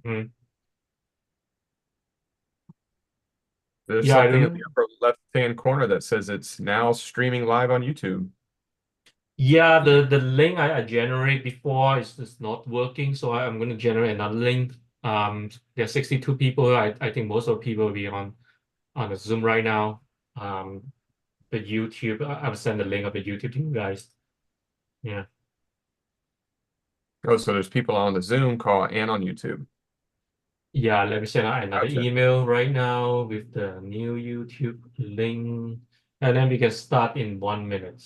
Mhm. There's Yeah, I something in don't. the upper left-hand corner that says it's now streaming live on YouTube. Yeah, the link I generate before is not working, so I'm going to generate another link. There are 62 people. I think most of the people will be on the Zoom right now. The YouTube. I'll send the link of the YouTube to you guys. Yeah, Oh, so there's people on the Zoom call and on YouTube. yeah. Let me send out another Gotcha. email right now with the new YouTube link, and then we can start in 1 minute.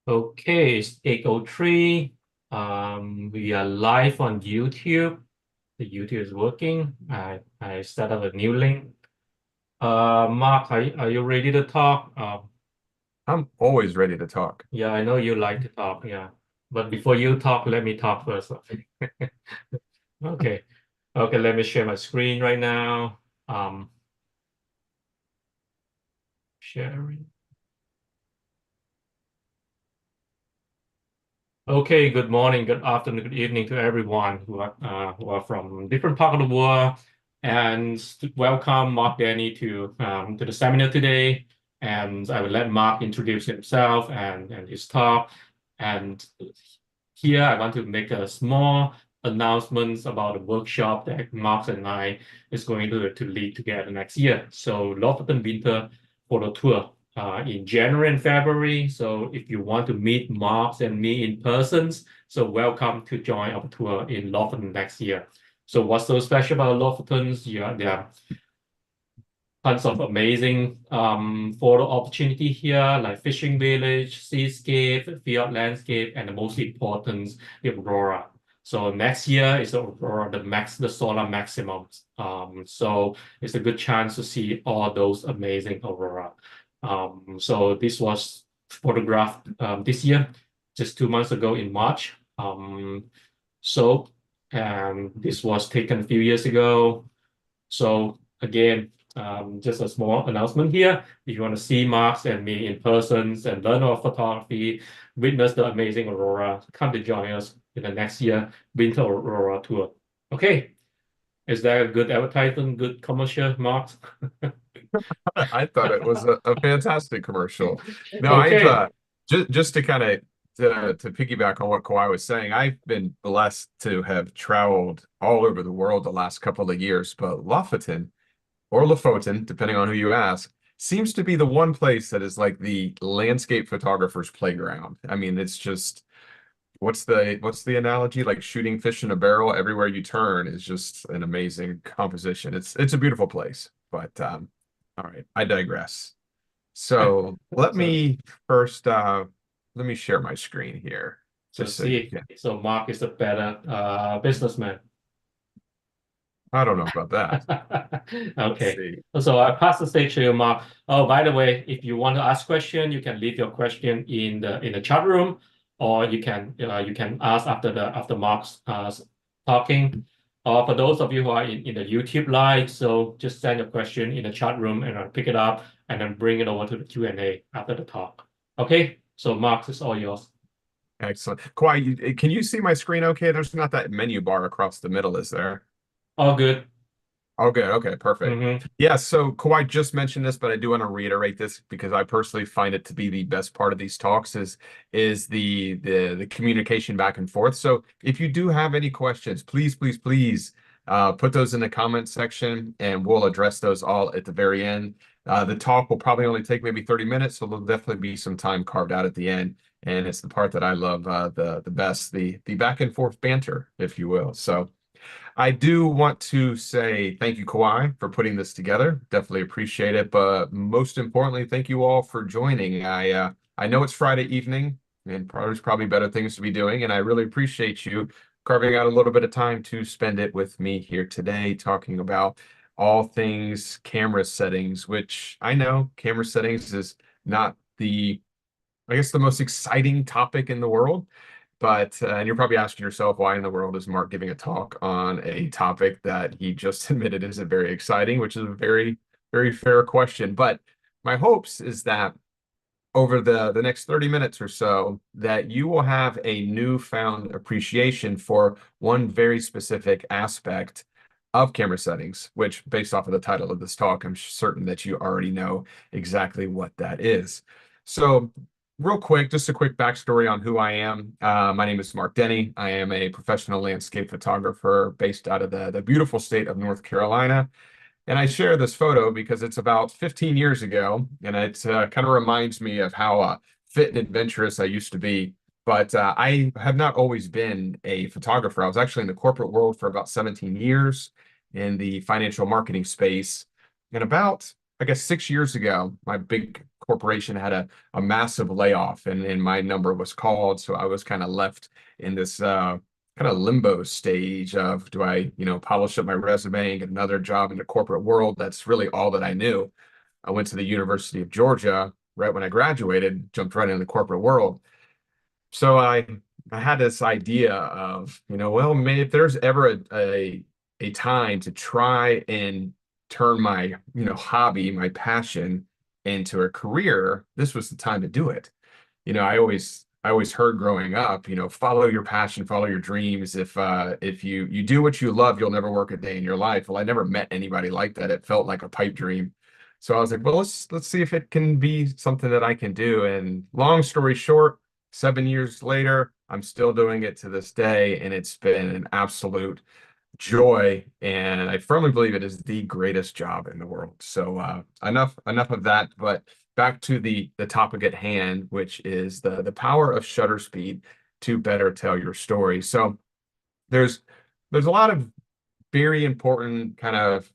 Okay, it's 8:03. We are live on YouTube. The YouTube is working. I set up a new link. Mark, are you ready to talk? I'm always ready to talk. Yeah, I know you like to talk. Yeah, but before you talk, let me talk first. Okay, okay. Let me share my screen right now. Sharing. Okay, good morning, good afternoon, good evening to everyone who are from different part of the world, and welcome Mark Denney to the seminar today. And I will let Mark introduce himself and his talk. And here I want to make a small announcement about the workshop that Mark and I is going to lead together next year. So Lofoten Winter Photo Tour in January and February. So if you want to meet Marks and me in person, so welcome to join our tour in Lofoten next year. So what's so special about Lofoten? Yeah, there are tons of amazing photo opportunity here, like fishing village, seascape, field landscape, and the most important, the aurora. So next year is the aurora, the solar maximum. So it's a good chance to see all those amazing aurora. So this was photographed this year, just 2 months ago in March. So and this was taken a few years ago. So again, just a small announcement here. If you want to see Marks and me in person and learn about photography, witness the amazing aurora, come to join us in the next year Winter Aurora Tour. Okay, is that a good advertisement, good commercial, Marks? I thought it was a fantastic commercial. No, I've Okay. just to kind of to piggyback on what Kawhi was saying, I've been blessed to have traveled all over the world the last couple of years, but Lofoten or Lofoten, depending on who you ask, seems to be the one place that is like the landscape photographer's playground. I mean, it's just what's the analogy? Like shooting fish in a barrel, everywhere you turn is just an amazing composition. It's a beautiful place. But all right, I digress. So let So me first let me share my screen here so just so you see, can. so Mark is a better businessman. I don't know about that. Let's Okay. see. So I pass the stage to you, Mark. Oh, by the way, if you want to ask question, you can leave your question in the chat room, or you can ask after Mark's talking. Or for those of you who are in the YouTube live, so just send your question in the chat room and I'll pick it up and then bring it over to the Q&A after the talk. Okay. So Mark, it's all yours. Excellent. Kawhi, can you see my screen okay? There's not that menu bar across the middle, is there? All good. Oh, good. Okay, perfect. Mm-hmm. Yeah, so Kawhi just mentioned this, but I do want to reiterate this because I personally find it to be the best part of these talks is the communication back and forth. So if you do have any questions, please, please, please put those in the comment section and we'll address those all at the very end. The talk will probably only take maybe 30 minutes, so there'll definitely be some time carved out at the end. And it's the part that I love the best, the back and forth banter, if you will. So I do want to say thank you, Kah-Wai, for putting this together. Definitely appreciate it. But most importantly, thank you all for joining. I know it's Friday evening, and there's probably better things to be doing, and I really appreciate you carving out a little bit of time to spend it with me here today, talking about all things camera settings, which I know camera settings is not the, I guess, the most exciting topic in the world. But and you're probably asking yourself, why in the world is Mark giving a talk on a topic that he just admitted isn't very exciting, which is a very, very fair question. But my hopes is that over the next 30 minutes or so, that you will have a newfound appreciation for one very specific aspect of camera settings, which based off of the title of this talk, I'm certain that you already know exactly what that is. So real quick, just a quick backstory on who I am. My name is Mark Denney. I am a professional landscape photographer based out of the beautiful state of North Carolina. And I share this photo because it's about 15 years ago, and it kind of reminds me of how fit and adventurous I used to be. But I have not always been a photographer. I was actually in the corporate world for about 17 years in the financial marketing space. And about, I guess, 6 years ago, my big corporation had a massive layoff, and my number was called. So I was kind of left in this kind of limbo stage of, do I, polish up my resume and get another job in the corporate world? That's really all that I knew. I went to the University of Georgia right when I graduated, jumped right into the corporate world. So I had this idea of, well, maybe if there's ever a time to try and turn my, hobby, my passion into a career, this was the time to do it. I always heard growing up, follow your passion, follow your dreams. If you do what you love, you'll never work a day in your life. Well, I never met anybody like that. It felt like a pipe dream. So I was like, well, let's see if it can be something that I can do. And long story short, 7 years later, I'm still doing it to this day, and it's been an absolute joy. And I firmly believe it is the greatest job in the world. So enough of that. But back to the topic at hand, which is the power of shutter speed to better tell your story. So there's a lot of very important kind of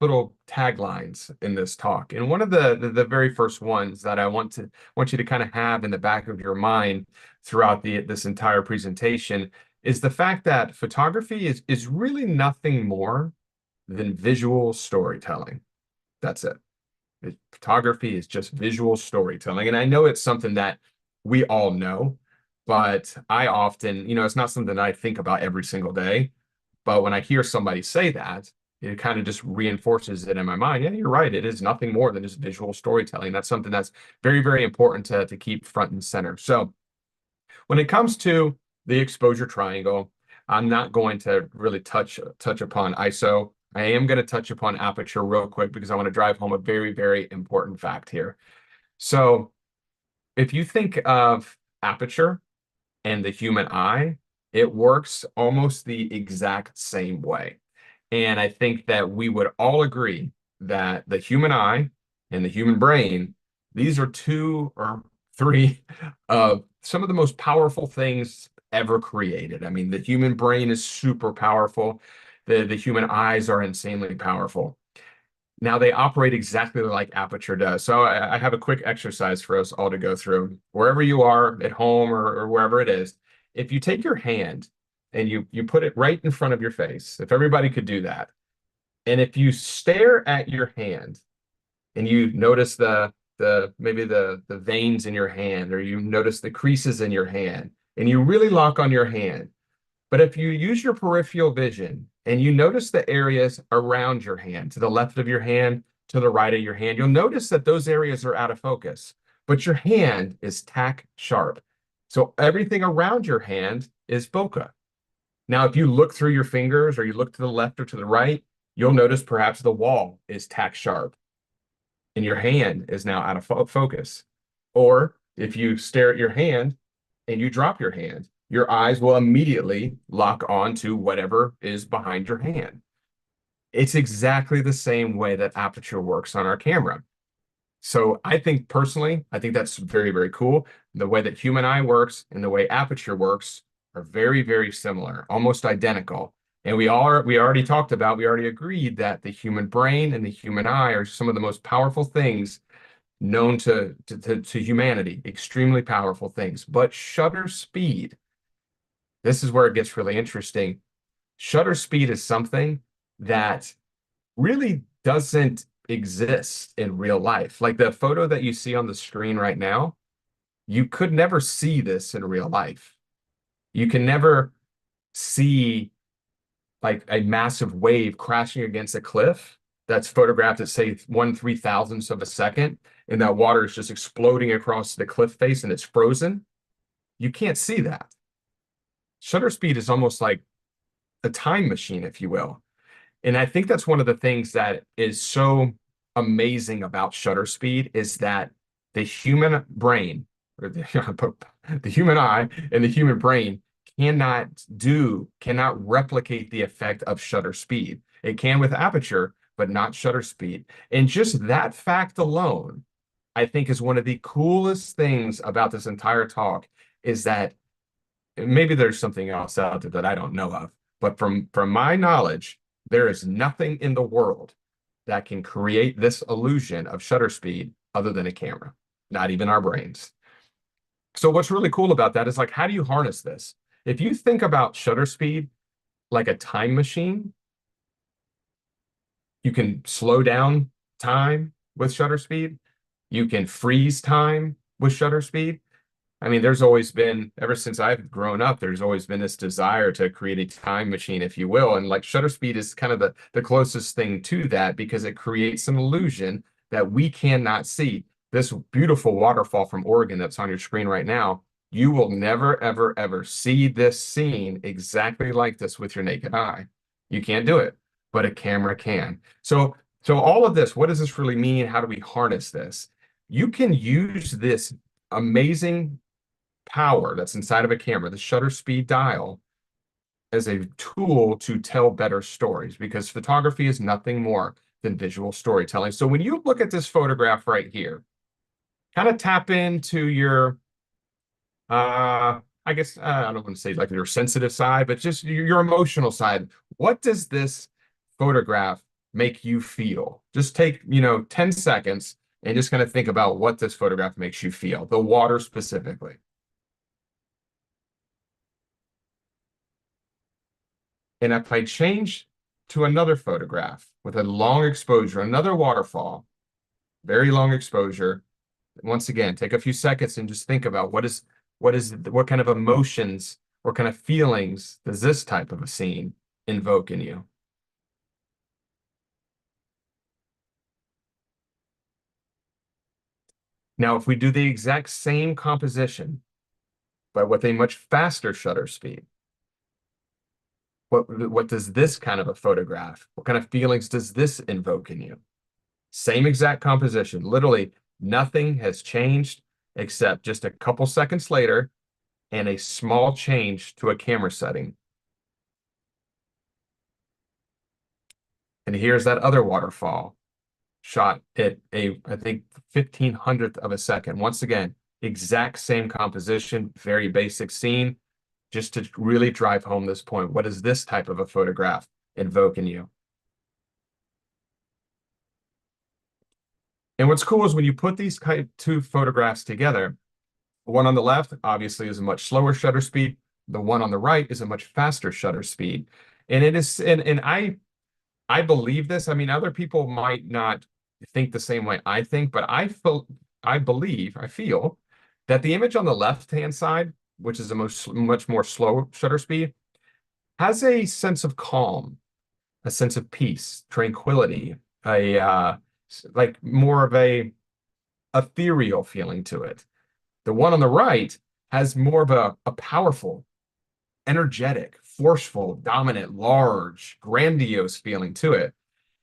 little taglines in this talk. And one of the very first ones that I want you to kind of have in the back of your mind throughout this entire presentation is the fact that photography is really nothing more than visual storytelling. That's it. Photography is just visual storytelling. And I know it's something that we all know, but I often, it's not something that I think about every single day. But when I hear somebody say that, it kind of just reinforces it in my mind. Yeah, you're right. It is nothing more than just visual storytelling. That's something that's very, very important to keep front and center. So when it comes to the exposure triangle, I'm not going to really touch upon ISO. I am going to touch upon aperture real quick because I want to drive home a very, very important fact here. So if you think of aperture and the human eye, it works almost the exact same way. And I think that we would all agree that the human eye and the human brain, these are two or three of some of the most powerful things ever created. I mean, the human brain is super powerful. The human eyes are insanely powerful. Now they operate exactly like aperture does. So I have a quick exercise for us all to go through. Wherever you are, at home or wherever it is, if you take your hand and you put it right in front of your face, if everybody could do that, and if you stare at your hand and you notice maybe the veins in your hand, or you notice the creases in your hand, and you really lock on your hand. But if you use your peripheral vision and you notice the areas around your hand, to the left of your hand, to the right of your hand, you'll notice that those areas are out of focus, but your hand is tack sharp. So everything around your hand is bokeh. Now, if you look through your fingers or you look to the left or to the right, you'll notice perhaps the wall is tack sharp and your hand is now out of focus. Or if you stare at your hand and you drop your hand, your eyes will immediately lock on to whatever is behind your hand. It's exactly the same way that aperture works on our camera. So I think personally, I think that's very, very cool. The way that human eye works and the way aperture works are very, very similar, almost identical. And we already talked about, we already agreed that the human brain and the human eye are some of the most powerful things known to humanity, extremely powerful things. But shutter speed, this is where it gets really interesting. Shutter speed is something that really doesn't exist in real life. Like the photo that you see on the screen right now, you could never see this in real life. You can never see like a massive wave crashing against a cliff that's photographed at say 1/3000th of a second, and that water is just exploding across the cliff face and it's frozen. You can't see that. Shutter speed is almost like a time machine, if you will. And I think that's one of the things that is so amazing about shutter speed is that the human brain or the human eye and the human brain cannot replicate the effect of shutter speed. It can with aperture, but not shutter speed. And just that fact alone, I think is one of the coolest things about this entire talk is that maybe there's something else out there that I don't know of, but from my knowledge, there is nothing in the world that can create this illusion of shutter speed other than a camera, not even our brains. So what's really cool about that is like, how do you harness this? If you think about shutter speed like a time machine, you can slow down time with shutter speed. You can freeze time with shutter speed. I mean, there's always been, ever since I've grown up, there's always been this desire to create a time machine, if you will. And like shutter speed is kind of the closest thing to that because it creates an illusion that we cannot see. This beautiful waterfall from Oregon that's on your screen right now, you will never, ever, ever see this scene exactly like this with your naked eye. You can't do it, but a camera can. So all of this, what does this really mean? How do we harness this? You can use this amazing power that's inside of a camera, the shutter speed dial, as a tool to tell better stories because photography is nothing more than visual storytelling. So when you look at this photograph right here, kind of tap into your, I guess, I don't want to say like your sensitive side, but just your emotional side. What does this photograph make you feel? Just take, 10 seconds and just kind of think about what this photograph makes you feel, the water specifically. And if I change to another photograph with a long exposure, another waterfall, very long exposure, once again, take a few seconds and just think about what kind of emotions, what kind of feelings does this type of a scene invoke in you? Now, if we do the exact same composition, but with a much faster shutter speed, what does this kind of a photograph, what kind of feelings does this invoke in you? Same exact composition. Literally nothing has changed except just a couple seconds later and a small change to a camera setting. And here's that other waterfall shot at I think, 1500th of a second. Once again, exact same composition, very basic scene, just to really drive home this point. What does this type of a photograph invoke in you? And what's cool is when you put these two photographs together, the one on the left obviously is a much slower shutter speed. The one on the right is a much faster shutter speed. And it is, and I believe this. I mean, other people might not think the same way I think, but I feel that the image on the left-hand side, which is a much more slow shutter speed, has a sense of calm, a sense of peace, tranquility, like more of a ethereal feeling to it. The one on the right has more of a powerful, energetic, forceful, dominant, large, grandiose feeling to it.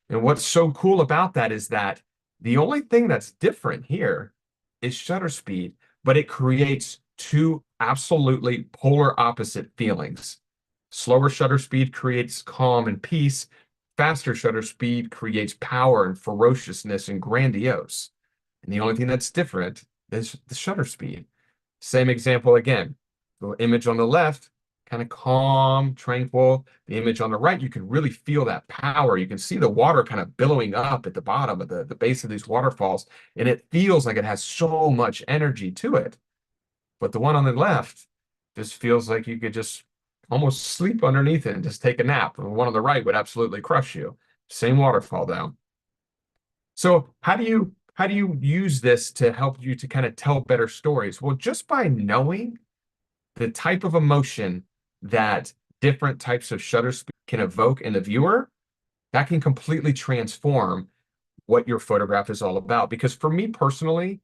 And what's so cool about that is that the only thing that's different here is shutter speed, but it creates two absolutely polar opposite feelings. Slower shutter speed creates calm and peace. Faster shutter speed creates power and ferociousness and grandiose. And the only thing that's different is the shutter speed. Same example again. The image on the left, kind of calm, tranquil. The image on the right, you can really feel that power. You can see the water kind of billowing up at the bottom of the base of these waterfalls, and it feels like it has so much energy to it. But the one on the left just feels like you could just almost sleep underneath it and just take a nap. And the one on the right would absolutely crush you. Same waterfall down. So how do you use this to help you to kind of tell better stories? Well, just by knowing the type of emotion that different types of shutter speed can evoke in the viewer, that can completely transform what your photograph is all about. Because for me personally,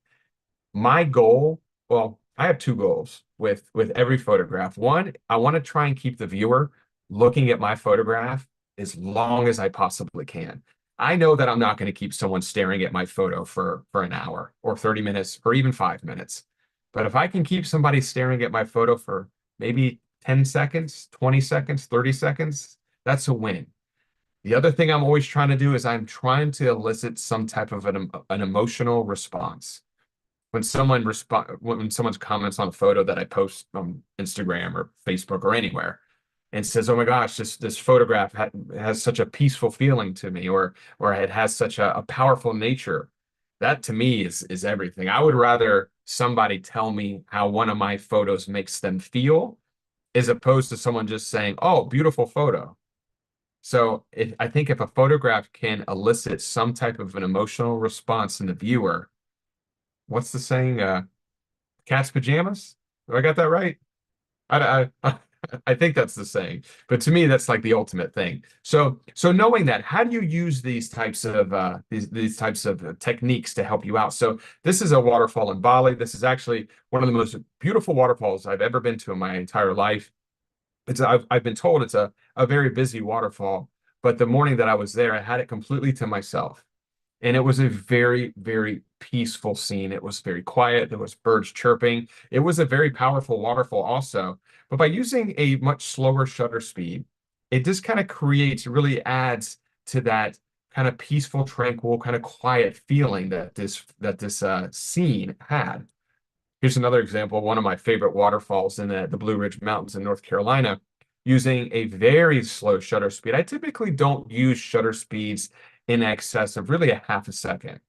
my goal, well, I have two goals with every photograph. One, I want to try and keep the viewer looking at my photograph as long as I possibly can. I know that I'm not going to keep someone staring at my photo for an hour or 30 minutes or even 5 minutes. But if I can keep somebody staring at my photo for maybe 10 seconds, 20 seconds, 30 seconds, that's a win. The other thing I'm always trying to do is I'm trying to elicit some type of an emotional response when someone comments on a photo that I post on Instagram or Facebook or anywhere and says, "Oh my gosh, this photograph has such a peaceful feeling to me," or it has such a powerful nature. That to me is everything. I would rather somebody tell me how one of my photos makes them feel as opposed to someone just saying, "Oh, beautiful photo." So I think if a photograph can elicit some type of an emotional response in the viewer, what's the saying? Cat's pajamas? Have I got that right? I I think that's the saying. But to me, that's like the ultimate thing. So knowing that, how do you use these types of techniques to help you out? So this is a waterfall in Bali. This is actually one of the most beautiful waterfalls I've ever been to in my entire life. I've been told it's a very busy waterfall, but the morning that I was there, I had it completely to myself. And it was a very, very peaceful scene. It was very quiet. There was birds chirping. It was a very powerful waterfall also. But by using a much slower shutter speed, it just kind of creates, really adds to that kind of peaceful, tranquil, kind of quiet feeling that this scene had. Here's another example, one of my favorite waterfalls in the Blue Ridge Mountains in North Carolina, using a very slow shutter speed. I typically don't use shutter speeds in excess of really a half a second.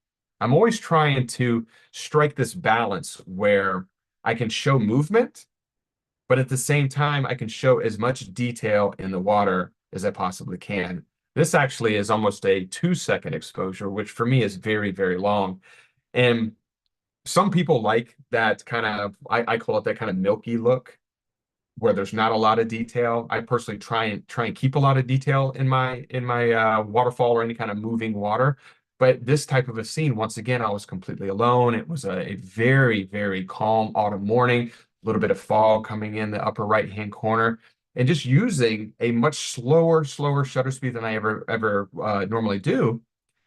I'm always trying to strike this balance where I can show movement, but at the same time, I can show as much detail in the water as I possibly can. This actually is almost a 2-second exposure, which for me is very, very long. And some people like that kind of, I call it that kind of milky look where there's not a lot of detail. I personally try and keep a lot of detail in my waterfall or any kind of moving water. But this type of a scene, once again, I was completely alone. It was a very, very calm autumn morning, a little bit of fog coming in the upper right-hand corner, and just using a much slower shutter speed than I ever normally do.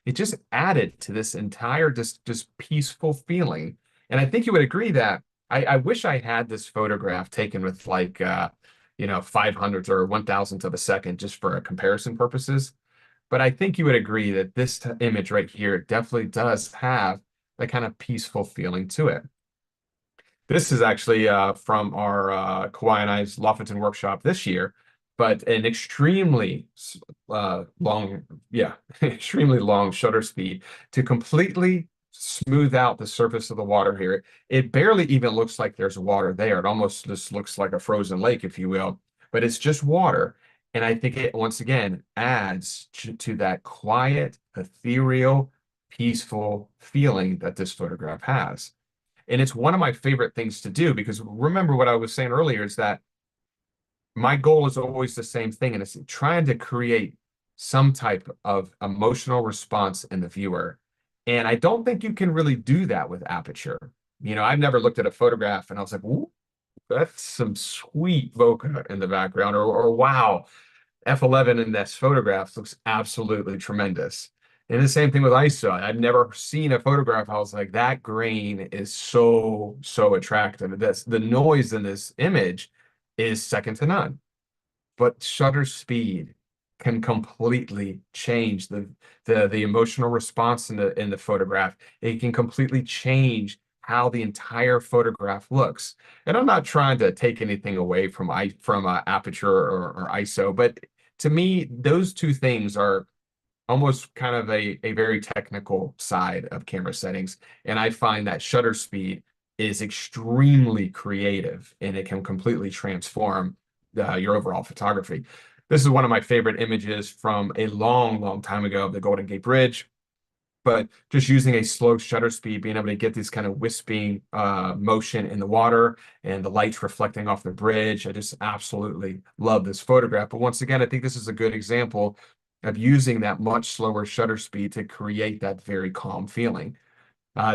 It just added to this entire just peaceful feeling. And I think you would agree that I wish I had this photograph taken with like 500th or 1,000th of a second just for comparison purposes. But I think you would agree that this image right here definitely does have that kind of peaceful feeling to it. This is actually from our Kah-Wai and I's Lofton workshop this year, but an extremely long, yeah, extremely long shutter speed to completely smooth out the surface of the water here. It barely even looks like there's water there. It almost just looks like a frozen lake, if you will, but it's just water. And I think it once again adds to that quiet, ethereal, peaceful feeling that this photograph has. And it's one of my favorite things to do because remember what I was saying earlier is that my goal is always the same thing, and it's trying to create some type of emotional response in the viewer. And I don't think you can really do that with aperture. I've never looked at a photograph and I was like, "Ooh, that's some sweet bokeh in the background," or wow, F11 in this photograph looks absolutely tremendous. And the same thing with ISO. I've never seen a photograph. I was like, that grain is so attractive. The noise in this image is second to none. But shutter speed can completely change the emotional response in the photograph. It can completely change how the entire photograph looks. And I'm not trying to take anything away from aperture or ISO, but to me, those two things are almost kind of a very technical side of camera settings. And I find that shutter speed is extremely creative and it can completely transform your overall photography. This is one of my favorite images from a long, long time ago of the Golden Gate Bridge. But just using a slow shutter speed, being able to get this kind of wisping motion in the water and the lights reflecting off the bridge. I just absolutely love this photograph. But once again, I think this is a good example of using that much slower shutter speed to create that very calm feeling.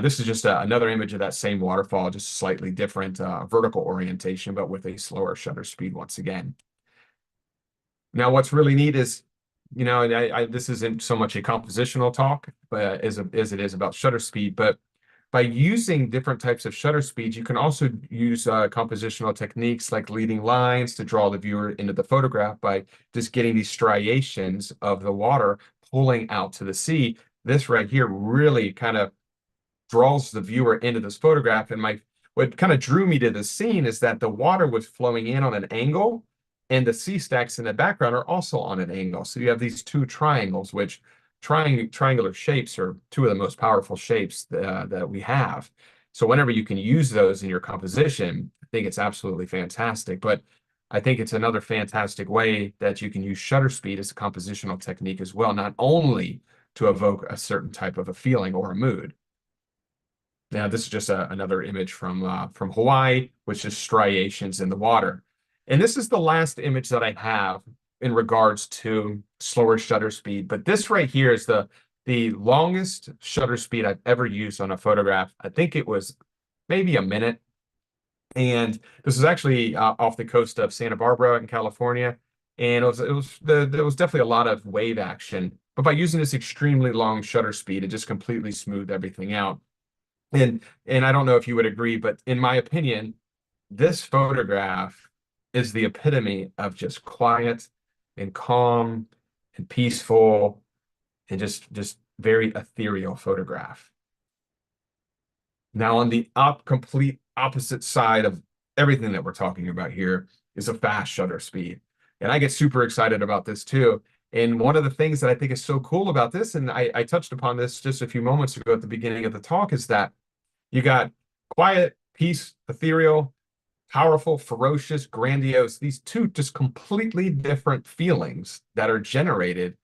This is just another image of that same waterfall, just slightly different vertical orientation, but with a slower shutter speed once again. Now, what's really neat is, this isn't so much a compositional talk, but as it is about shutter speed. But by using different types of shutter speeds, you can also use compositional techniques like leading lines to draw the viewer into the photograph by just getting these striations of the water pulling out to the sea. This right here really kind of draws the viewer into this photograph. And what kind of drew me to the scene is that the water was flowing in on an angle, and the sea stacks in the background are also on an angle. So you have these two triangles, which triangular shapes are two of the most powerful shapes that we have. So whenever you can use those in your composition, I think it's absolutely fantastic. But I think it's another fantastic way that you can use shutter speed as a compositional technique as well, not only to evoke a certain type of a feeling or a mood. Now, this is just another image from Hawaii, which is striations in the water. And this is the last image that I have in regards to slower shutter speed. But this right here is the longest shutter speed I've ever used on a photograph. I think it was maybe a minute. And this is actually off the coast of Santa Barbara in California. And there was definitely a lot of wave action. But by using this extremely long shutter speed, it just completely smoothed everything out. And I don't know if you would agree, but in my opinion, this photograph is the epitome of just quiet and calm and peaceful and just very ethereal photograph. Now, on the complete opposite side of everything that we're talking about here is a fast shutter speed. And I get super excited about this too. And one of the things that I think is so cool about this, and I touched upon this just a few moments ago at the beginning of the talk, is that you got quiet, peace, ethereal, powerful, ferocious, grandiose, these two just completely different feelings that are generated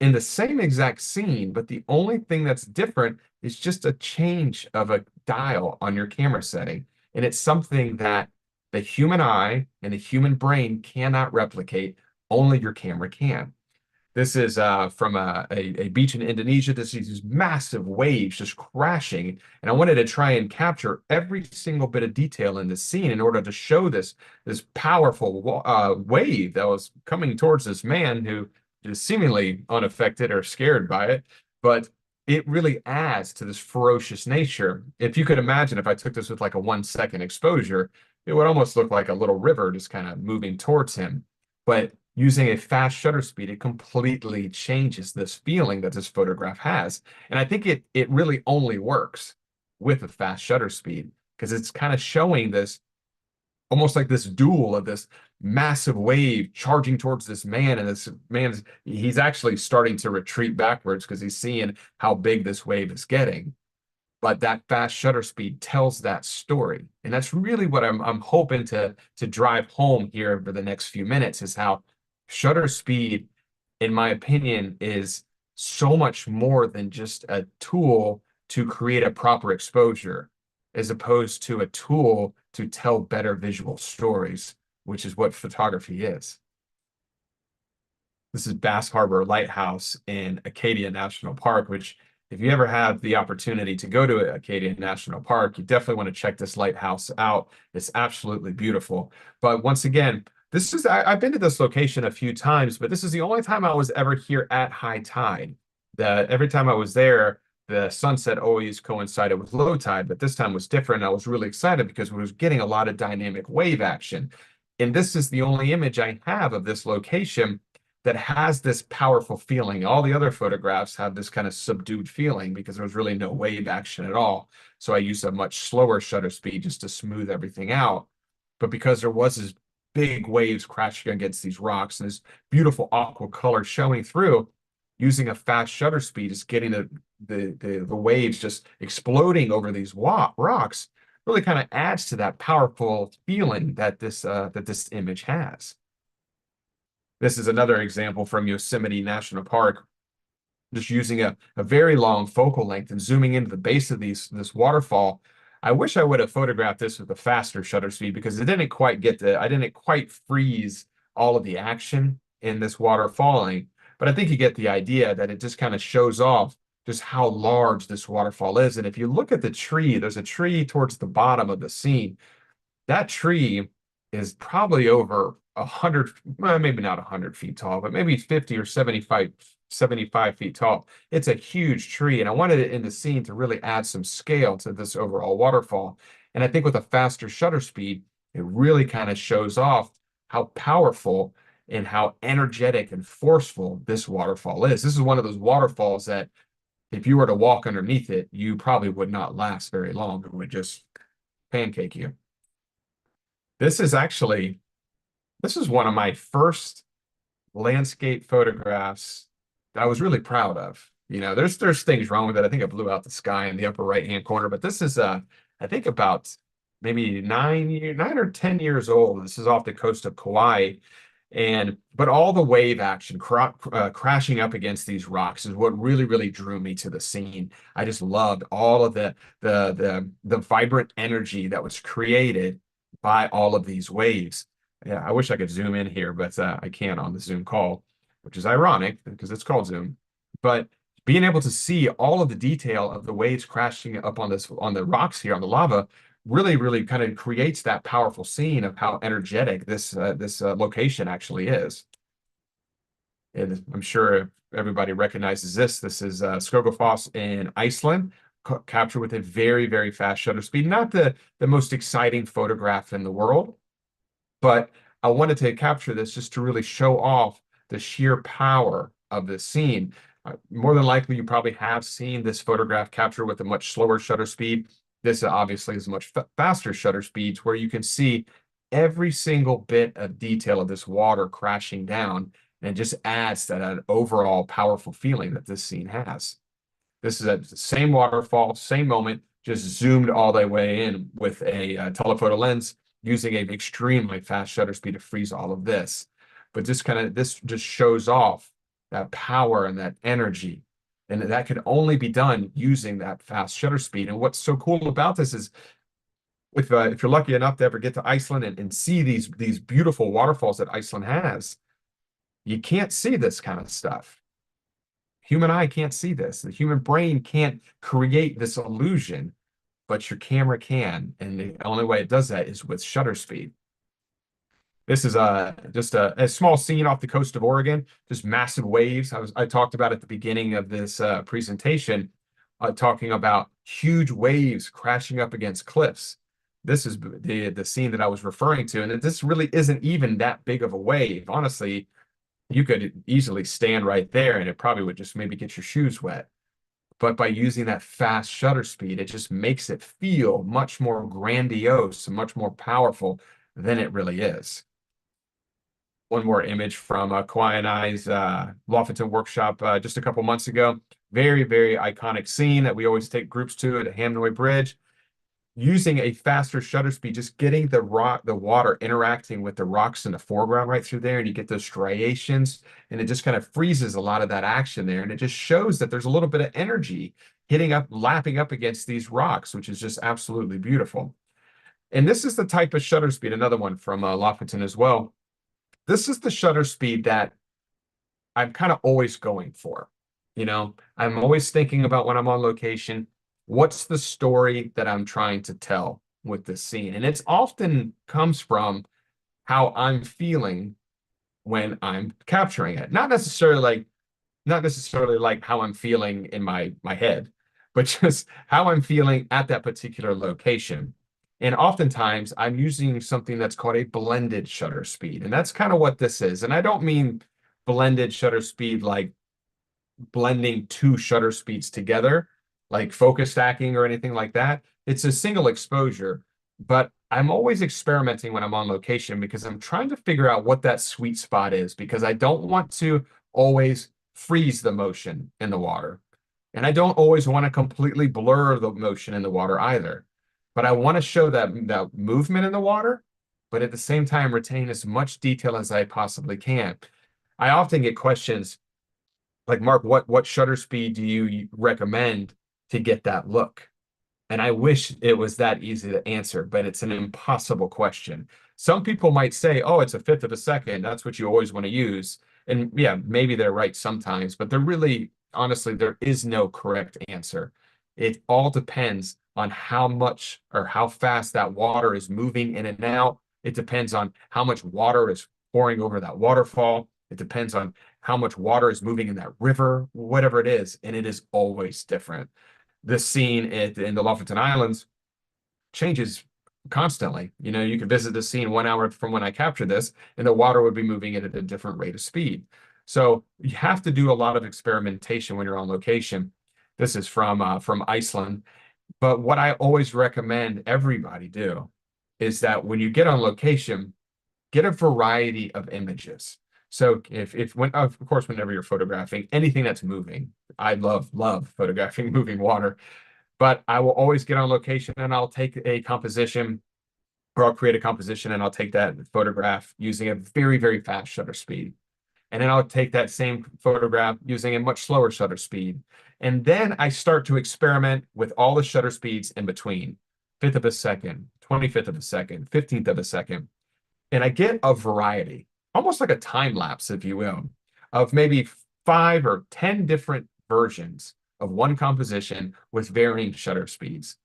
in the same exact scene, but the only thing that's different is just a change of a dial on your camera setting. And it's something that the human eye and the human brain cannot replicate, only your camera can. This is from a beach in Indonesia. This is these massive waves just crashing. And I wanted to try and capture every single bit of detail in this scene in order to show this powerful wave that was coming towards this man who is seemingly unaffected or scared by it. But it really adds to this ferocious nature. If you could imagine, if I took this with like a 1 second exposure, it would almost look like a little river just kind of moving towards him. But using a fast shutter speed, it completely changes this feeling that this photograph has. And I think it really only works with a fast shutter speed because it's kind of showing this almost like this duel of this massive wave charging towards this man. And this he's actually starting to retreat backwards because he's seeing how big this wave is getting. But that fast shutter speed tells that story. And that's really what I'm hoping to drive home here over the next few minutes is how shutter speed, in my opinion, is so much more than just a tool to create a proper exposure, as opposed to a tool to tell better visual stories, which is what photography is. This is Bass Harbor Lighthouse in Acadia National Park, which if you ever have the opportunity to go to Acadia National Park, you definitely want to check this lighthouse out. It's absolutely beautiful. But once again, I've been to this location a few times, but this is the only time I was ever here at high tide. Every time I was there, the sunset always coincided with low tide, but this time was different. I was really excited because we was getting a lot of dynamic wave action. And this is the only image I have of this location that has this powerful feeling. All the other photographs have this kind of subdued feeling because there was really no wave action at all. So I used a much slower shutter speed just to smooth everything out. But because there was this big waves crashing against these rocks and this beautiful aqua color showing through, using a fast shutter speed, just getting the waves just exploding over these rocks really kind of adds to that powerful feeling that this image has. This is another example from Yosemite National Park, just using a very long focal length and zooming into the base of this waterfall. I wish I would have photographed this with a faster shutter speed because it didn't quite I didn't quite freeze all of the action in this water falling. But I think you get the idea that it just kind of shows off just how large this waterfall is. And if you look at the tree, there's a tree towards the bottom of the scene. That tree is probably over 100, well, maybe not 100 feet tall, but maybe 50 or 75 feet tall. It's a huge tree, and I wanted it in the scene to really add some scale to this overall waterfall. And I think with a faster shutter speed, it really kind of shows off how powerful and how energetic and forceful this waterfall is. This is one of those waterfalls that if you were to walk underneath it, you probably would not last very long. It would just pancake you. This is one of my first landscape photographs that I was really proud of. You know, there's things wrong with it. I think I blew out the sky in the upper right-hand corner, but this is I think about maybe 9 or 10 years old. This is off the coast of Kah-Wai. But all the wave action crashing up against these rocks is what really drew me to the scene. I just loved all of the vibrant energy that was created by all of these waves. Yeah, I wish I could zoom in here, but I can't on the Zoom call, which is ironic because it's called Zoom. But being able to see all of the detail of the waves crashing up on the rocks here on the lava really kind of creates that powerful scene of how energetic this location actually is. And I'm sure everybody recognizes this. This is Skogafoss in Iceland, captured with a very fast shutter speed. Not the most exciting photograph in the world, but I wanted to capture this just to really show off the sheer power of this scene. More than likely, you probably have seen this photograph captured with a much slower shutter speed. This obviously is a much faster shutter speeds where you can see every single bit of detail of this water crashing down, and it just adds to that overall powerful feeling that this scene has. This is the same waterfall, same moment, just zoomed all the way in with a telephoto lens using an extremely fast shutter speed to freeze all of this. But this just shows off that power and that energy. And that could only be done using that fast shutter speed. And what's so cool about this is if you're lucky enough to ever get to Iceland and see these beautiful waterfalls that Iceland has, you can't see this kind of stuff. Human eye can't see this. The human brain can't create this illusion, but your camera can. And the only way it does that is with shutter speed. This is just a small scene off the coast of Oregon, just massive waves. I talked about at the beginning of this presentation, talking about huge waves crashing up against cliffs. This is the scene that I was referring to, and this really isn't even that big of a wave. Honestly, you could easily stand right there, and it probably would just maybe get your shoes wet. But by using that fast shutter speed, it just makes it feel much more grandiose and much more powerful than it really is. One more image from Kah-Wai and I's Lofton workshop just a couple months ago. Very iconic scene that we always take groups to at Hamnoy Bridge. Using a faster shutter speed, just getting the water interacting with the rocks in the foreground right through there, and you get those striations, and it just kind of freezes a lot of that action there, and it just shows that there's a little bit of energy lapping up against these rocks, which is just absolutely beautiful. And this is the type of shutter speed, another one from Lofton as well. This is the shutter speed that I'm kind of always going for. You know, I'm always thinking about when I'm on location, what's the story that I'm trying to tell with this scene? And it's often comes from how I'm feeling when I'm capturing it. Not necessarily like how I'm feeling in my head, but just how I'm feeling at that particular location. And oftentimes I'm using something that's called a blended shutter speed. And that's kind of what this is. And I don't mean blended shutter speed, like blending two shutter speeds together, like focus stacking or anything like that. It's a single exposure, but I'm always experimenting when I'm on location because I'm trying to figure out what that sweet spot is because I don't want to always freeze the motion in the water. And I don't always want to completely blur the motion in the water either. But I want to show that movement in the water, but at the same time retain as much detail as I possibly can. I often get questions like, Mark, what shutter speed do you recommend to get that look? And I wish it was that easy to answer, but it's an impossible question. Some people might say, oh, it's a fifth of a second. That's what you always want to use. And yeah, maybe they're right sometimes, but they're really, honestly, there is no correct answer. It all depends on how much or how fast that water is moving in and out. It depends on how much water is pouring over that waterfall. It depends on how much water is moving in that river, whatever it is. And it is always different. This scene in the Lofoten Islands changes constantly. You know, you could visit the scene 1 hour from when I captured this, and the water would be moving at a different rate of speed. So you have to do a lot of experimentation when you're on location. This is from Iceland. But what I always recommend everybody do is that when you get on location, get a variety of images. So if when of course whenever you're photographing anything that's moving, I love photographing moving water, but I will always get on location and I'll take a composition or I'll create a composition and I'll take that photograph using a very fast shutter speed. And then I'll take that same photograph using a much slower shutter speed. And then I start to experiment with all the shutter speeds in between, fifth of a second, 25th of a second, 15th of a second. And I get a variety, almost like a time lapse, if you will, of maybe 5 or 10 different versions of one composition with varying shutter speeds.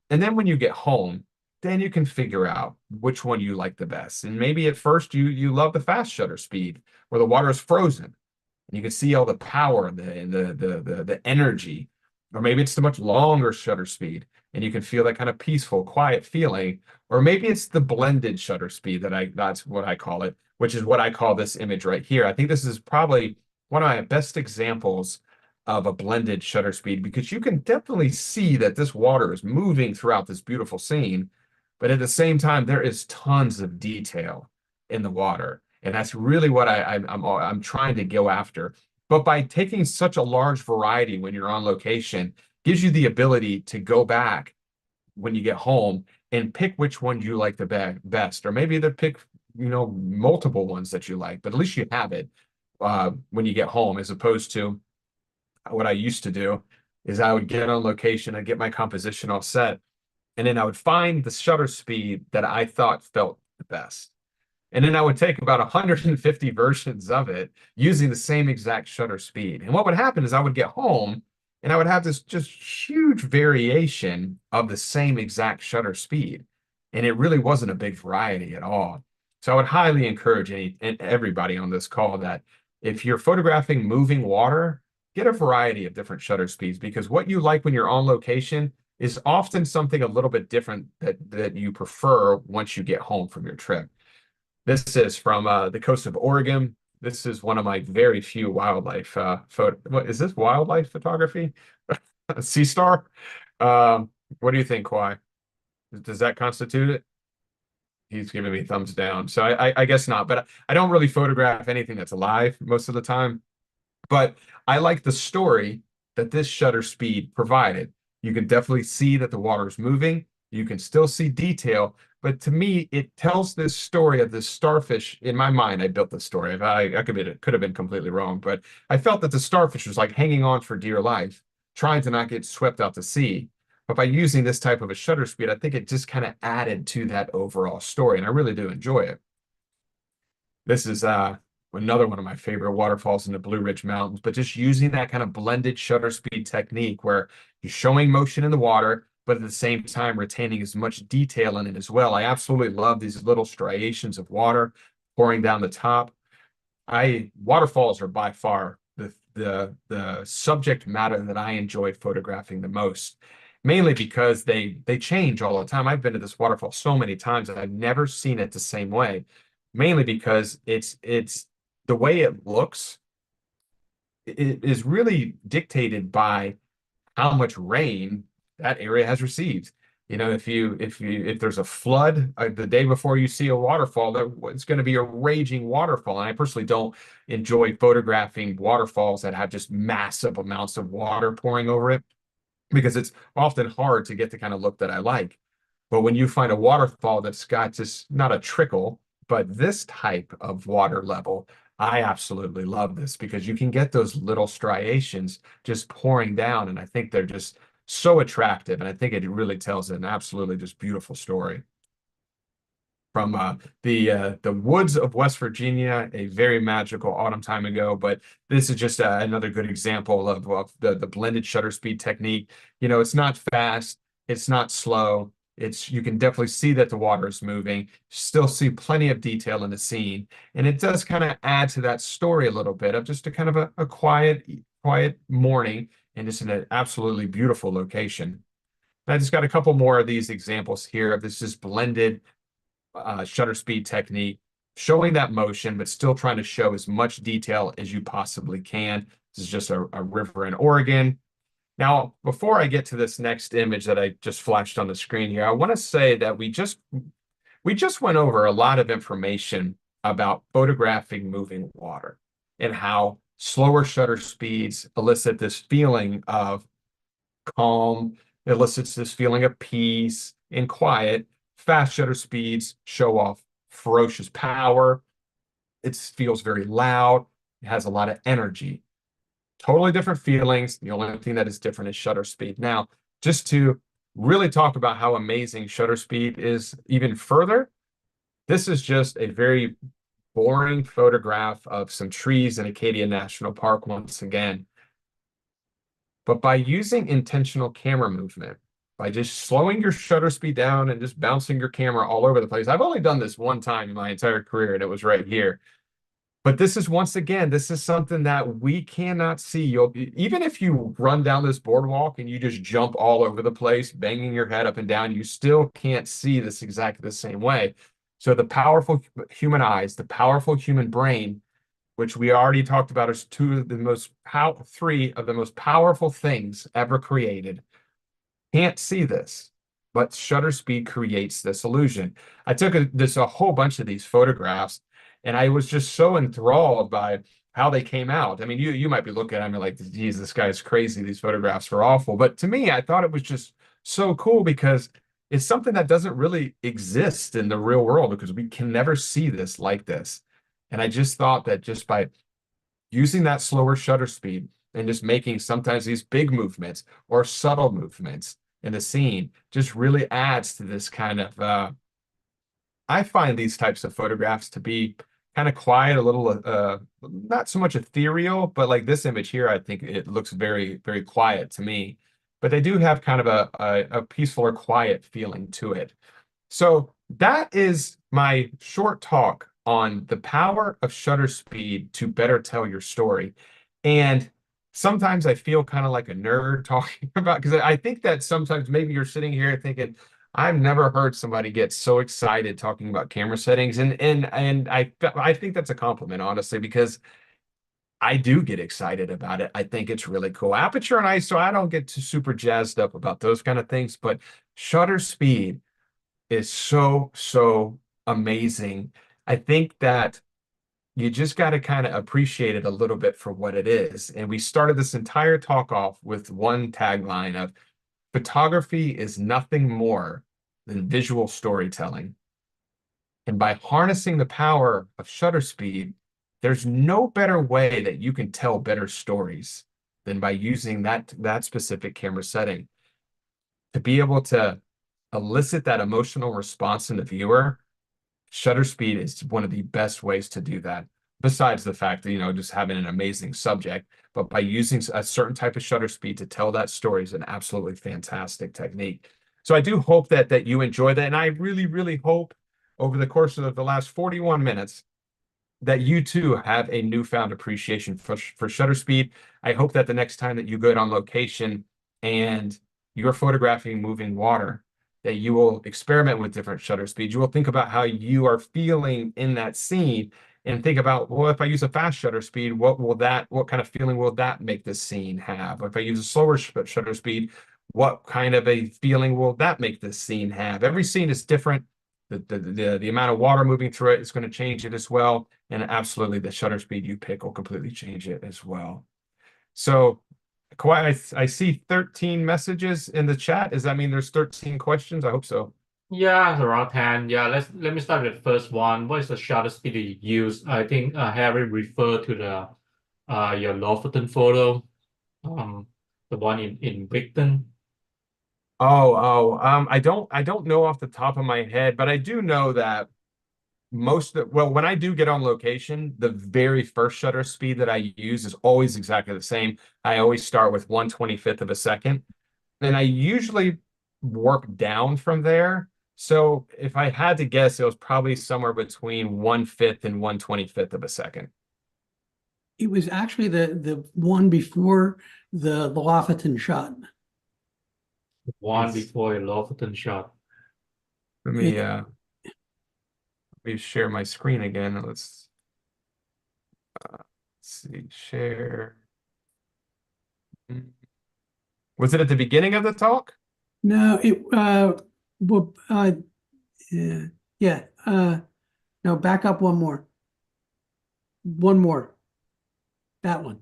And then when you get home, then you can figure out which one you like the best. And maybe at first you love the fast shutter speed where the water is frozen and you can see all the power and the energy. Or maybe it's the much longer shutter speed and you can feel that kind of peaceful, quiet feeling. Or maybe it's the blended shutter speed that's what I call it, which is what I call this image right here. I think this is probably one of my best examples of a blended shutter speed because you can definitely see that this water is moving throughout this beautiful scene, but at the same time, there is tons of detail in the water. And that's really what I'm trying to go after. But by taking such a large variety when you're on location, gives you the ability to go back when you get home and pick which one you like the best, or maybe to pick, multiple ones that you like, but at least you have it when you get home, as opposed to what I used to do is I would get on location, I'd get my composition all set, and then I would find the shutter speed that I thought felt the best. And then I would take about 150 versions of it using the same exact shutter speed. And what would happen is I would get home and I would have this just huge variation of the same exact shutter speed. And it really wasn't a big variety at all. So I would highly encourage everybody on this call that if you're photographing moving water, get a variety of different shutter speeds because what you like when you're on location is often something a little bit different that you prefer once you get home from your trip. This is from the coast of Oregon. This is one of my very few wildlife photo. What is this, wildlife photography? Sea star? What do you think, Kah-Wai? Does that constitute it? He's giving me thumbs down. So I guess not, but I don't really photograph anything that's alive most of the time. But I like the story that this shutter speed provided. You can definitely see that the water is moving. You can still see detail. But to me, it tells this story of this starfish. In my mind, I built the story. I could have been completely wrong, but I felt that the starfish was like hanging on for dear life, trying to not get swept out to sea. But by using this type of a shutter speed, I think it just kind of added to that overall story, and I really do enjoy it. This is another one of my favorite waterfalls in the Blue Ridge Mountains, but just using that kind of blended shutter speed technique where you're showing motion in the water, but at the same time retaining as much detail in it as well. I absolutely love these little striations of water pouring down the top. Waterfalls are by far the subject matter that I enjoy photographing the most, mainly because they change all the time. I've been to this waterfall so many times and I've never seen it the same way, mainly because it's the way it looks is really dictated by how much rain that area has received. You know, if there's a flood the day before you see a waterfall, that it's going to be a raging waterfall. And I personally don't enjoy photographing waterfalls that have just massive amounts of water pouring over it because it's often hard to get the kind of look that I like. But when you find a waterfall that's got just not a trickle, but this type of water level, I absolutely love this because you can get those little striations just pouring down. And I think they're just so attractive. And I think it really tells an absolutely just beautiful story from the woods of West Virginia, a very magical autumn time ago. But this is just another good example of the blended shutter speed technique. You know, it's not fast, it's not slow. It's you can definitely see that the water is moving, still see plenty of detail in the scene, and it does kind of add to that story a little bit of just a kind of a quiet morning and just in an absolutely beautiful location. I just got a couple more of these examples here of this just blended shutter speed technique, showing that motion, but still trying to show as much detail as you possibly can. This is just a river in Oregon. Now, before I get to this next image that I just flashed on the screen here, I want to say that we just went over a lot of information about photographing moving water and how slower shutter speeds elicit this feeling of calm, elicits this feeling of peace and quiet. Fast shutter speeds show off ferocious power. It feels very loud. It has a lot of energy. Totally different feelings. The only thing that is different is shutter speed. Now, just to really talk about how amazing shutter speed is even further, this is just a very boring photograph of some trees in Acadia National Park once again. But by using intentional camera movement, by just slowing your shutter speed down and just bouncing your camera all over the place. I've only done this one time in my entire career, and it was right here. But this is once again, this is something that we cannot see. You'll even if you run down this boardwalk and you just jump all over the place, banging your head up and down, you still can't see this exactly the same way. So the powerful human eyes, the powerful human brain, which we already talked about as three of the most powerful things ever created, can't see this, but shutter speed creates this illusion. I took a whole bunch of these photographs, and I was just so enthralled by how they came out. I mean, you might be looking at me like, geez, this guy's crazy. These photographs are awful. But to me, I thought it was just so cool because it's something that doesn't really exist in the real world because we can never see this like this. And I just thought that just by using that slower shutter speed and just making sometimes these big movements or subtle movements in the scene just really adds to this kind of I find these types of photographs to be kind of quiet, a little not so much ethereal, but like this image here, I think it looks very, very quiet to me. But they do have kind of a peaceful or quiet feeling to it. So that is my short talk on the power of shutter speed to better tell your story. And sometimes I feel kind of like a nerd talking about, because I think that sometimes maybe you're sitting here thinking, I've never heard somebody get so excited talking about camera settings. And I think that's a compliment, honestly, because I do get excited about it. I think it's really cool. Aperture and ISO, I don't get too super jazzed up about those kind of things, but shutter speed is so amazing. I think that you just got to kind of appreciate it a little bit for what it is. And we started this entire talk off with one tagline of photography is nothing more than visual storytelling. And by harnessing the power of shutter speed, there's no better way that you can tell better stories than by using that specific camera setting. To be able to elicit that emotional response in the viewer, shutter speed is one of the best ways to do that. Besides the fact that, just having an amazing subject, but by using a certain type of shutter speed to tell that story is an absolutely fantastic technique. So I do hope that you enjoy that. And I really, really hope over the course of the last 41 minutes that you too have a newfound appreciation for shutter speed. I hope that the next time that you go on location and you're photographing moving water, that you will experiment with different shutter speeds. You will think about how you are feeling in that scene and think about, well, if I use a fast shutter speed, what kind of feeling will that make this scene have? If I use a slower shutter speed, what kind of a feeling will that make this scene have? Every scene is different. The amount of water moving through it is going to change it as well. And absolutely the shutter speed you pick will completely change it as well. So Kah-Wai, I see 13 messages in the chat. Does that mean there's 13 questions? I hope so. Yeah, around 10. Yeah, let me start with the first one. What is the shutter speed that you use? I think Harry referred to the your Lofoten photo, um, the one in Wigton. I don't know off the top of my head, but I do know that well, when I do get on location, the very first shutter speed that I use is always exactly the same. I always start with 1/25th of a second, and I usually work down from there. So if I had to guess, it was probably somewhere between 1/5 and 1/25th of a second. It was actually the one before the Lofoten shot. One It's- before your Lofoten shot. Let me share my screen again. Let's see, share. Was it at the beginning of the talk? No, well, yeah, no, back up one more. One more. That one.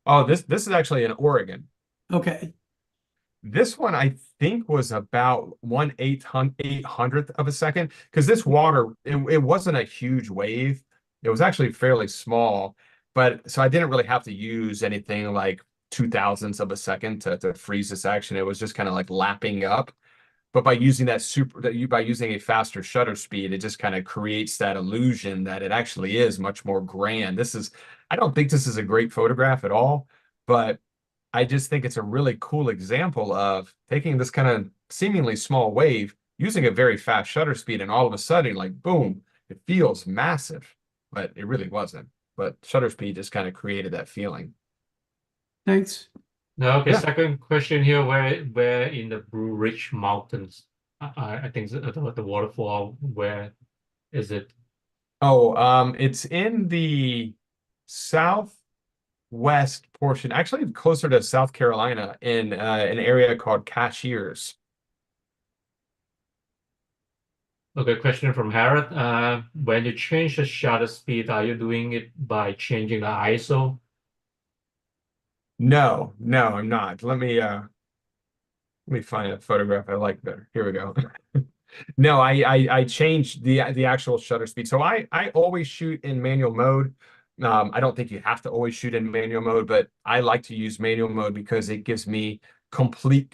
Oh, this is actually in Oregon. Okay. This one I think was about 1/800th of a second because this water it wasn't a huge wave. It was actually fairly small, but so I didn't really have to use anything like 2,000ths of a second to freeze this action. It was just kind of like lapping up. But by using by using a faster shutter speed, it just kind of creates that illusion that it actually is much more grand. I don't think this is a great photograph at all, but I just think it's a really cool example of taking this kind of seemingly small wave, using a very fast shutter speed, and all of a sudden, like boom, it feels massive, but it really wasn't. But shutter speed just kind of created that feeling. Thanks. No, okay, Yeah. second question here, where in the Blue Ridge Mountains? I think the waterfall, where is it? Oh, it's in the southwest portion, actually closer to South Carolina, in an area called Cashiers. Okay, question from Harrod. When you change the shutter speed, are you doing it by changing the ISO? No, I'm not. Let me find a photograph I like better. Here we go. No, I changed the actual shutter speed. So I always shoot in manual mode. I don't think you have to always shoot in manual mode, but I like to use manual mode because it gives me complete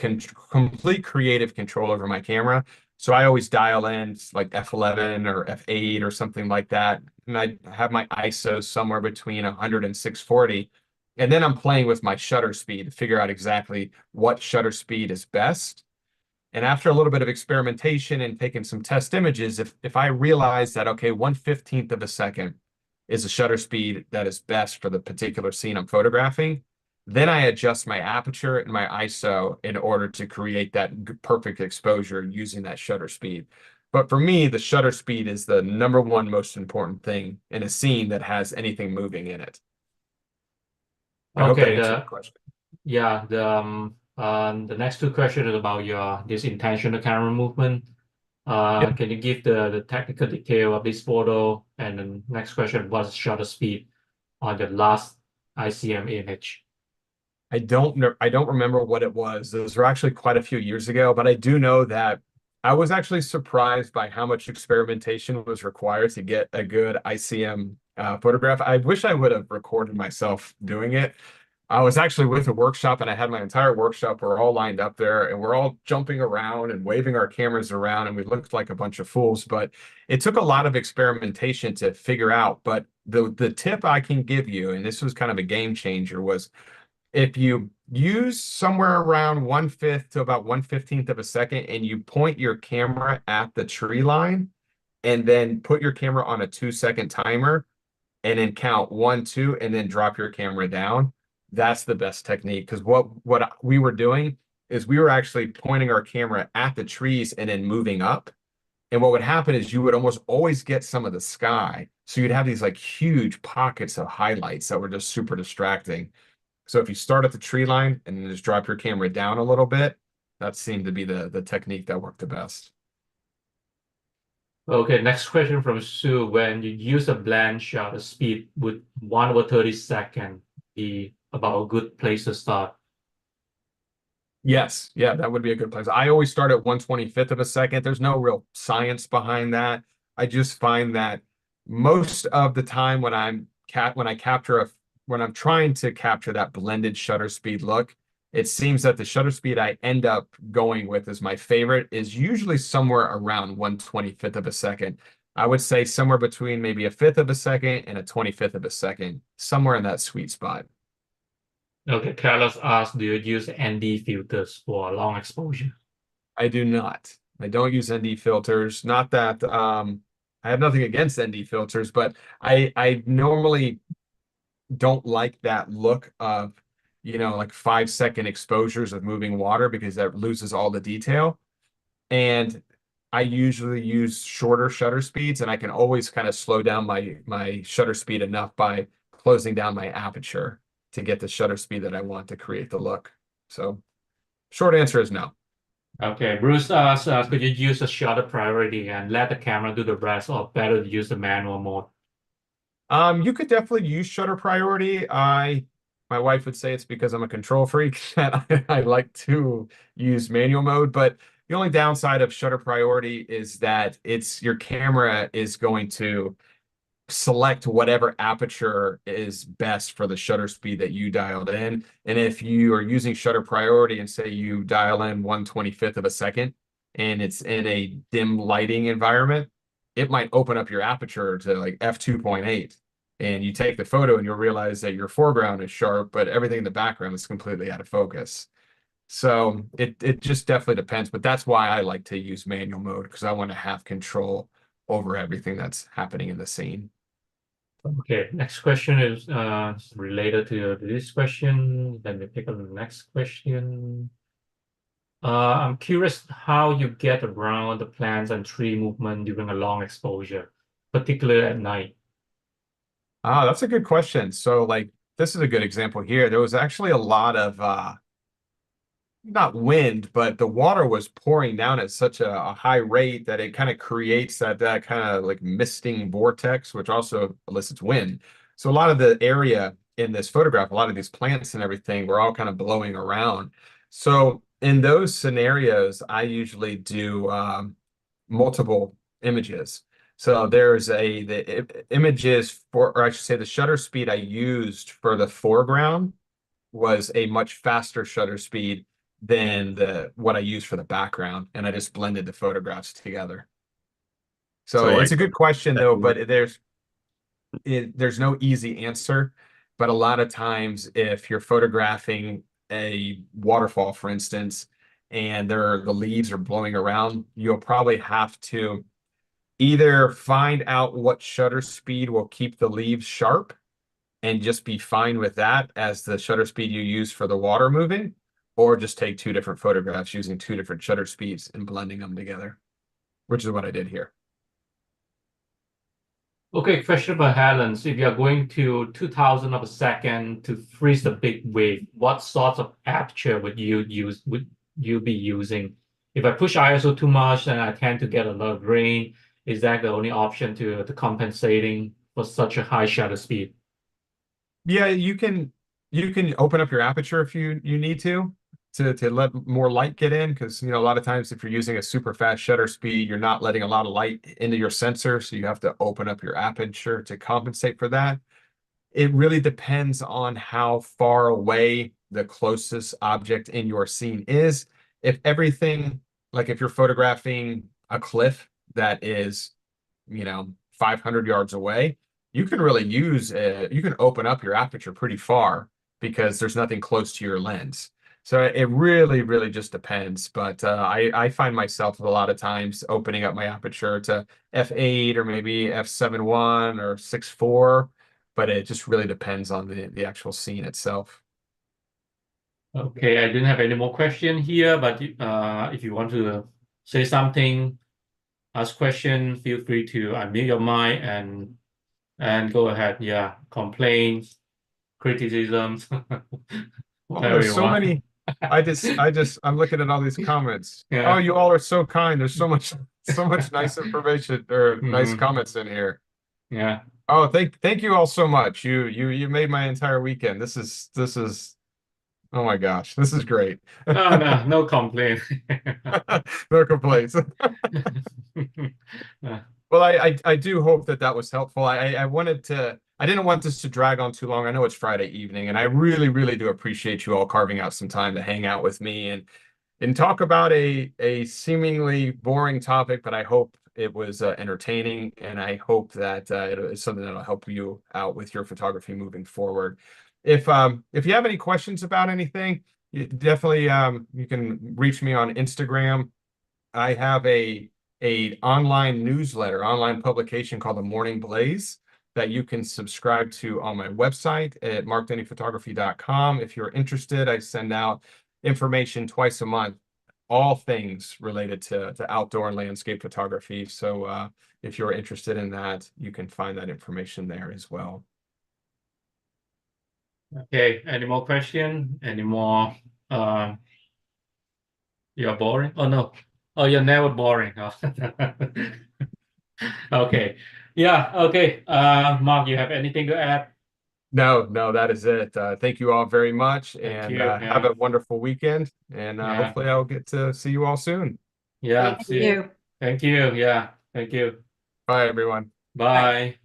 creative control over my camera. So I always dial in like F11 or F8 or something like that, and I have my ISO somewhere between 100 and 640. And then I'm playing with my shutter speed to figure out exactly what shutter speed is best. And after a little bit of experimentation and taking some test images, if I realize that, okay, 1/15th of a second is a shutter speed that is best for the particular scene I'm photographing, then I adjust my aperture and my ISO in order to create that perfect exposure using that shutter speed. But for me, the shutter speed is the number one most important thing in a scene that has anything moving in it. I hope that Okay, answered the question. the next two questions is about this intentional camera movement. Can you give the technical detail of this photo? And the next question, what's shutter speed on the last ICM image? I don't know. I don't remember what it was. Those were actually quite a few years ago, but I do know that I was actually surprised by how much experimentation was required to get a good ICM photograph. I wish I would have recorded myself doing it. I was actually with a workshop and I had my entire workshop. We're all lined up there and we're all jumping around and waving our cameras around and we looked like a bunch of fools, but it took a lot of experimentation to figure out. But the tip I can give you, and this was kind of a game changer, was if you use somewhere around 1/5 to about 1/15th of a second and you point your camera at the tree line and then put your camera on a 2-second timer and then count 1, 2, and then drop your camera down, that's the best technique. Because what we were doing is we were actually pointing our camera at the trees and then moving up. And what would happen is you would almost always get some of the sky. So you'd have these like huge pockets of highlights that were just super distracting. So if you start at the tree line and then just drop your camera down a little bit, that seemed to be the technique that worked the best. Okay, next question from Sue. When you use a blend shutter speed, would 1/32 be about a good place to start? Yes, yeah, that would be a good place. I always start at 1/25th of a second. There's no real science behind that. I just find that most of the time when when I'm trying to capture that blended shutter speed look, it seems that the shutter speed I end up going with as my favorite is usually somewhere around 1/25th of a second. I would say somewhere between maybe a fifth of a second and a 25th of a second, somewhere in that sweet spot. Okay, Carlos asked, do you use ND filters for long exposure? I do not. I don't use ND filters. Not that I have nothing against ND filters, but I normally don't like that look of, like 5-second exposures of moving water because that loses all the detail. And I usually use shorter shutter speeds, and I can always kind of slow down my shutter speed enough by closing down my aperture to get the shutter speed that I want to create the look. So short answer is no. Okay, Bruce asks, could you use a shutter priority and let the camera do the rest, or better to use the manual mode? You could definitely use shutter priority. My wife would say it's because I'm a control freak that I like to use manual mode, but the only downside of shutter priority is that your camera is going to select whatever aperture is best for the shutter speed that you dialed in. And if you are using shutter priority and say you dial in 1/25th of a second and it's in a dim lighting environment, it might open up your aperture to like f2.8. And you take the photo and you'll realize that your foreground is sharp, but everything in the background is completely out of focus. So it just definitely depends, but that's why I like to use manual mode because I want to have control over everything that's happening in the scene. Okay, next question is related to this question. Let me pick up the next question. I'm curious how you get around the plants and tree movement during a long exposure, particularly at night. Ah, that's a good question. So like this is a good example here. There was actually a lot of not wind, but the water was pouring down at such a high rate that it kind of creates that kind of like misting vortex, which also elicits wind. So a lot of the area in this photograph, a lot of these plants and everything were all kind of blowing around. So in those scenarios, I usually do multiple images. So there's the images for, or I should say the shutter speed I used for the foreground was a much faster shutter speed than what I used for the background, and I just blended the photographs together. So So it's like a good question though, that but there's no easy answer. But a lot of times, if you're photographing a waterfall, for instance, and the leaves are blowing around, you'll probably have to either find out what shutter speed will keep the leaves sharp and just be fine with that as the shutter speed you use for the water moving, or just take two different photographs using two different shutter speeds and blending them together, which is what I did here. Okay, question about Helens. If you're going to 2000 of a second to freeze the big wave, what sorts of aperture would you be using? If I push ISO too much, then I tend to get a lot of grain. Is that the only option to compensating for such a high shutter speed? Yeah, you can open up your aperture if you need to let more light get in because a lot of times if you're using a super fast shutter speed, you're not letting a lot of light into your sensor, so you have to open up your aperture to compensate for that. It really depends on how far away the closest object in your scene is. If everything, like if you're photographing a cliff that is, 500 yards away, you can really you can open up your aperture pretty far because there's nothing close to your lens. So it really, really just depends. But I find myself a lot of times opening up my aperture to f8 or maybe f7.1 or 6.4, but it just really depends on the actual scene itself. Okay, I didn't have any more question here, but if you want to say something, ask question, feel free to unmute your mic and go ahead. Yeah, complaints, criticisms, Oh, whatever there's you so want. many. I'm looking at all these comments. Yeah. Oh, you all are so kind. There's so much nice information or nice Mhm. comments in here. Yeah. Oh, thank you all so much. You made my entire weekend. This is oh my gosh, this is great. Oh, no complaint. No complaints. Yeah. Well, I do hope that that was helpful. I didn't want this to drag on too long. I know it's Friday evening, and I really do appreciate you all carving out some time to hang out with me and talk about a seemingly boring topic, but I hope it was entertaining, and I hope that it is something that'll help you out with your photography moving forward. If you have any questions about anything, you definitely you can reach me on Instagram. I have a online newsletter, online publication called The Morning Blaze that you can subscribe to on my website at markdenneyphotography.com. If you're interested, I send out information twice a month, all things related to outdoor and landscape photography. So if you're interested in that, you can find that information there as well. Okay, any more question? Any more you're boring? Oh no. Oh, you're never boring. Oh. Okay. Yeah, okay. Mark, you have anything to add? No, that is it. Thank you all very much, Thank and you. have Yeah. a wonderful weekend. And Yeah. hopefully I'll get to see you all soon. Yeah. Thank See you. you. Thank you. Yeah. Thank you. Bye, everyone. Bye.